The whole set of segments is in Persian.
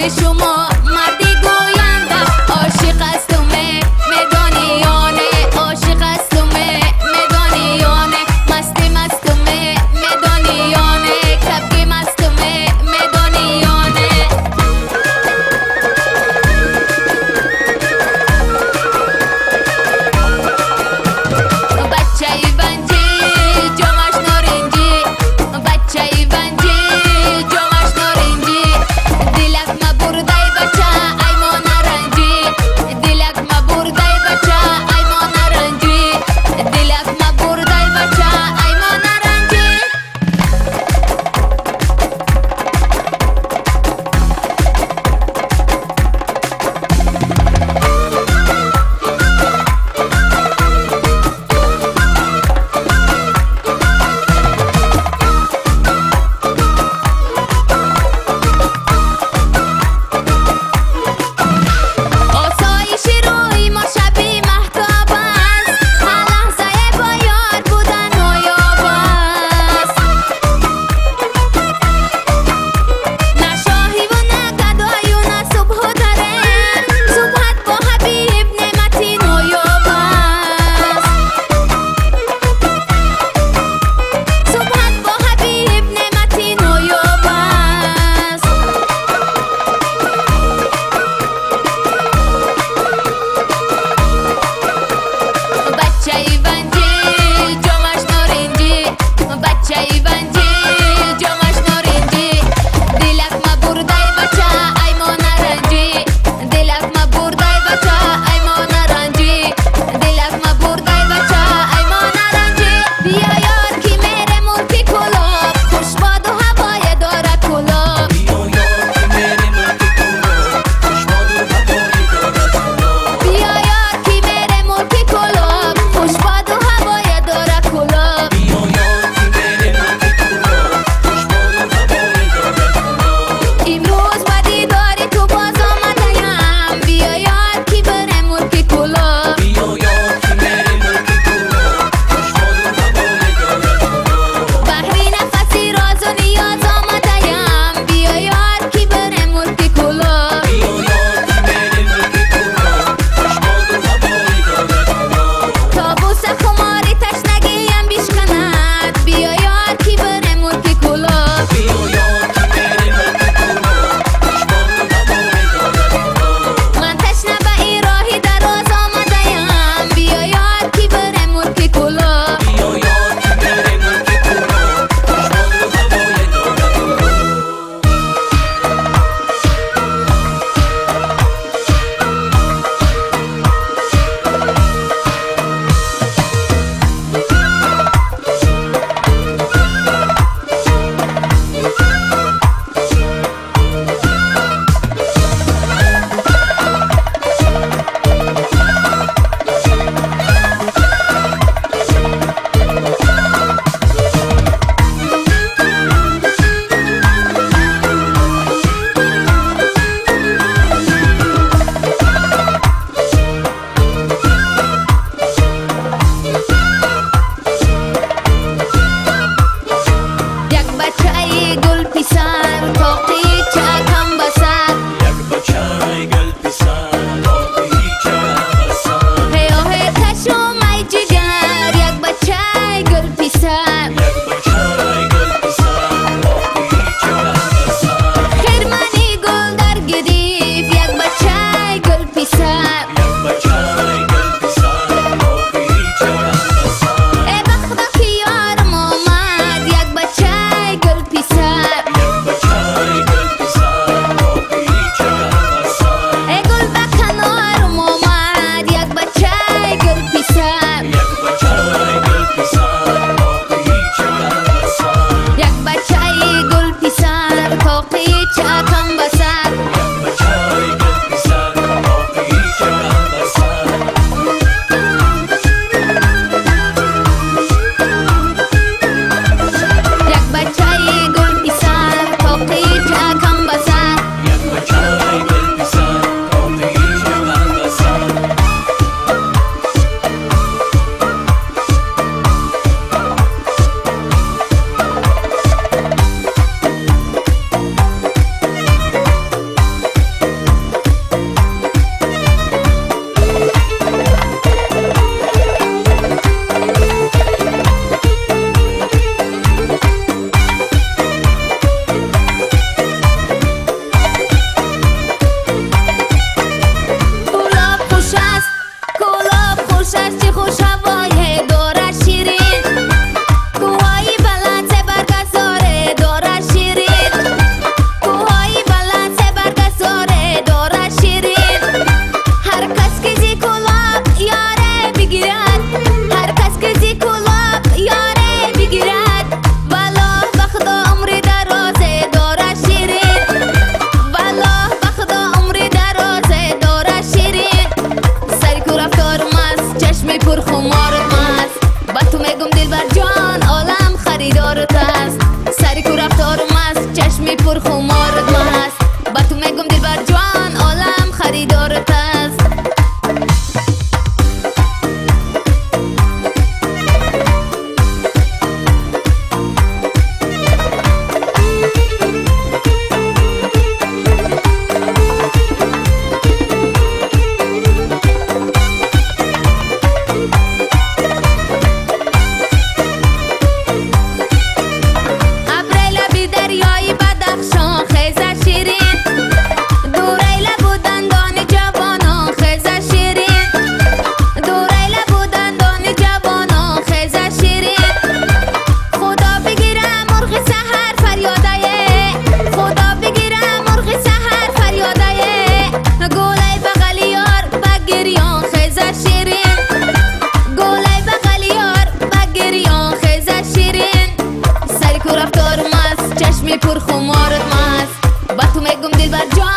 شما مردی گوینده عاشق هستم میدانیانه عاشق هستم میدانیانه مستی مستم میدانیانه کبگی مستم میدانیانه بچه ایونجی جامش نارنجی بچه ایونجی جامش نارنجی دلک ما برده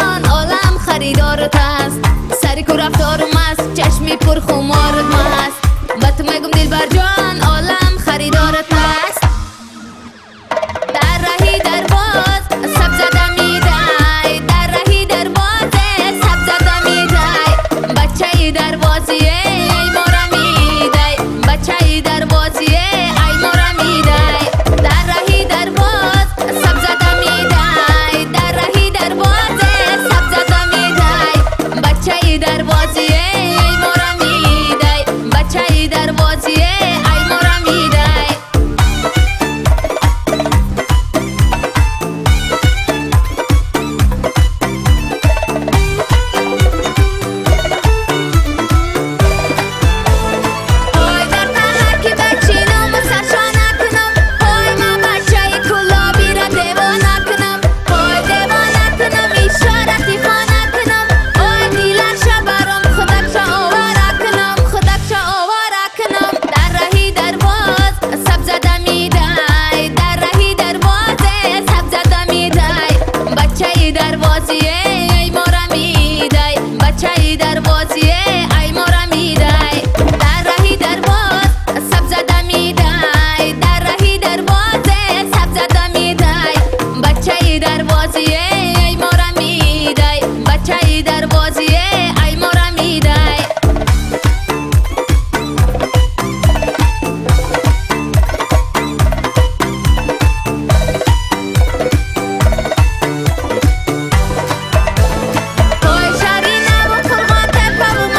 جان عالم خریدارت است سری کو رفتارم است چشمی پر خمارت مست با تو میگم دلبر جان عالم خریدارت است در رهی در باز سب زده میدای در رهی در باز سب زده میدای بچه در بازیه ای مورا میدای بچه در بازیه ای مورا میدای در رهی در باز سب زده میدای در رهی در باز سب زده میدای بچه در بازیه ای مورا میدای بچه در بازیه ای مورا میدای های در قهر که بچینم و سرشانه کنم های من بچه کلابی را دیوانه کنم های دیوانه کنم اشارتی خانه کنم های دیلش برام خودک را آواره کنم خودک را آواره کنم در رهی در باز سب زده میدای در رهی در باز سب زده میدای بچه در بازیه ای مورا میدای بچه در بازیه ای مورا میدای در رهی در باز سب زده میدای در رهی در باز سب زده میدای بچه در بازیه ای مورا میدای بچه در بازیه ای مورا میدای های شرینه و فرمان تپه و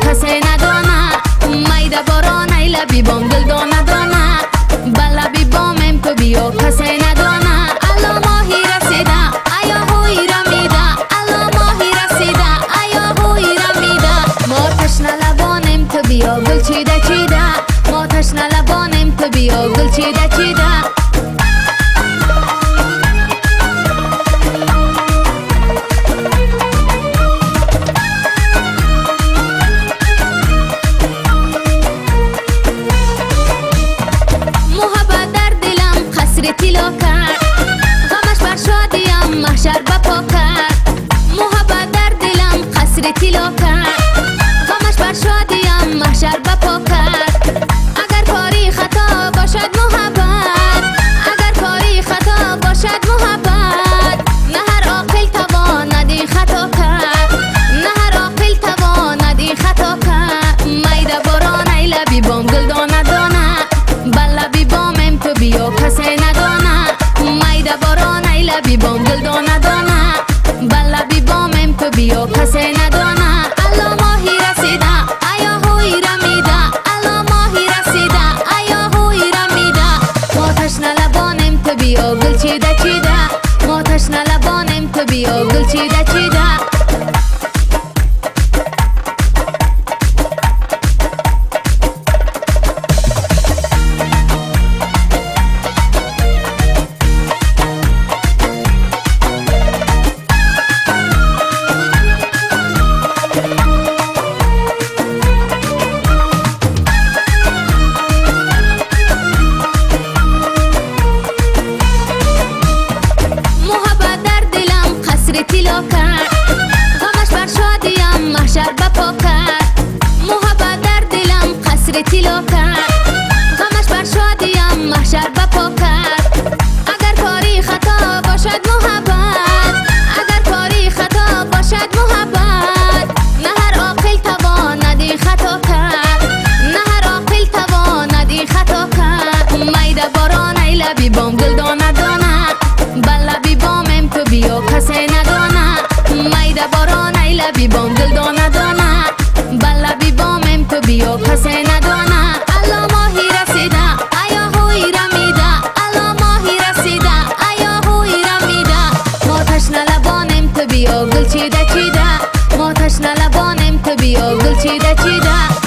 کسی ندانه میده باران ای لبی بام گل دانه دانه به لبی بامم تو بیا کسی ندانه الا ماهی رسیده ایا هوی رمیده الا ماهی رسیده ایا هوی رمیده ما تشنه لبانم تو بیا گل چیده چیده ما تشنه لبانم تو بیا گل چیده چیده تیلا کرد غمش بر شادیم محشر بپا کرد محبت در دلم قصر تیلا کرد غمش بر شادیم محشر بپا کرد اگر کاری خطا باشد محبت اگر کاری خطا باشد محبت نه هر عاقل تواند خطا کرد نه هر عاقل تواند خطا کرد میده باران ای لبی بام گل دانه دانه بر لبی بامم تو بیا کسی لبی بام گل دانه دانه بر لبی بامم تو بیا کسی ندانه الا ماهی رسیده ایا هوی رمیده الا ماهی رسیده ایا هوی رمیده ما تشنه لبانم تو بیا گل چیده چیده ما تشنه لبانم تو بیا گل چیده چیده تیلا کرد غمش بر شادیم محشر بپا کرد محبت در دلم قصر تیلا کرد غمش بر شادیم محشر بپا کرد اگر کاری خطا باشد محبت اگر کاری خطا باشد محبت نه هر عاقل تواند خطا کرد نه هر عاقل تواند خطا کرد میده باران ای لبی بام گل دانه دانه بر لبی بامم تو بیا کسی میده باران ای لبی بام گل دانه دانه بر لبی بامم تو بیا کسی ندانه الا ماهی رسیده ایا هوی رمیده الا ماهی رسیده ایا هوی رمیده ما تشنه لبانم تو بیا گل چیده چیده ما تشنه لبانم تو بیا گل چیده چیده